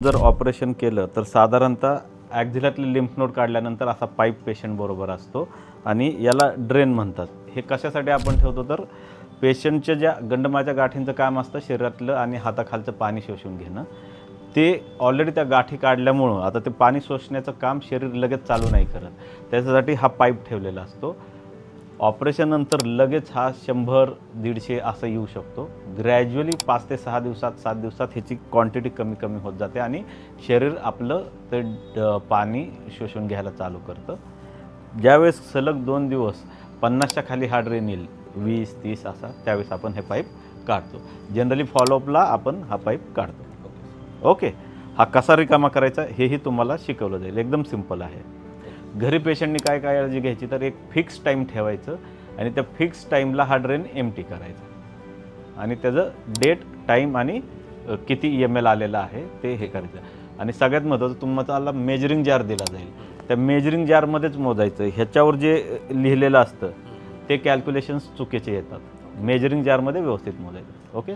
जर ऑपरेशन केलं तर साधारणतः ॲक्झिलातले लिम्फ नोड काढल्यानंतर असा पाईप पेशंट बरोबर असतो आणि याला ड्रेन म्हणतात। हे कशासाठी आपण ठेवतो तर पेशंटच्या ज्या गंडमाच्या गाठींचं काम असतं शरीरातलं आणि हाताखालचं पाणी शोषून घेणं। ते ऑलरेडी त्या गाठी काढल्यामुळं आता ते पाणी शोषण्याचं काम शरीर लगेच चालू नाही करत, त्याच्यासाठी हा पाईप ठेवलेला असतो। ऑपरेशन नंतर लगेच हा 100-150 असं येऊ शकतो। ग्रॅज्युअली 5 ते 6 दिवसात 7 दिवसात ह्याची क्वांटिटी कमी कमी होत जाते आणि शरीर आपलं ते पाणी शोषून घ्यायला चालू करतं। ज्यावेळेस सलग 2 दिवस 50च्या खाली हा ड्रेन येईल 20-30 असा, त्यावेळेस आपण हे पाईप काढतो। जनरली फॉलोअपला आपण हा पाईप काढतो। ओके, हा कसा रिकामा करायचा हेही तुम्हाला शिकवलं जाईल, एकदम सिंपल आहे। घरी पेशंटनी काय काळजी घ्यायची तर एक फिक्स टाईम ठेवायचं आणि त्या फिक्स टाईमला हा ड्रेन एम्प्टी करायचा आणि त्याचं डेट टाईम आणि किती ml आलेला आहे ते हे करायचं। आणि सगळ्यात महत्त्वाचं तुम्हाला मेजरिंग जार दिला जाईल, त्या मेजरिंग जारमध्येच मोजायचं। ह्याच्यावर जे लिहिलेलं असतं ते कॅल्क्युलेशन्स चुकीचे येतात, मेजरिंग जारमध्ये व्यवस्थित मोजायचं। ओके।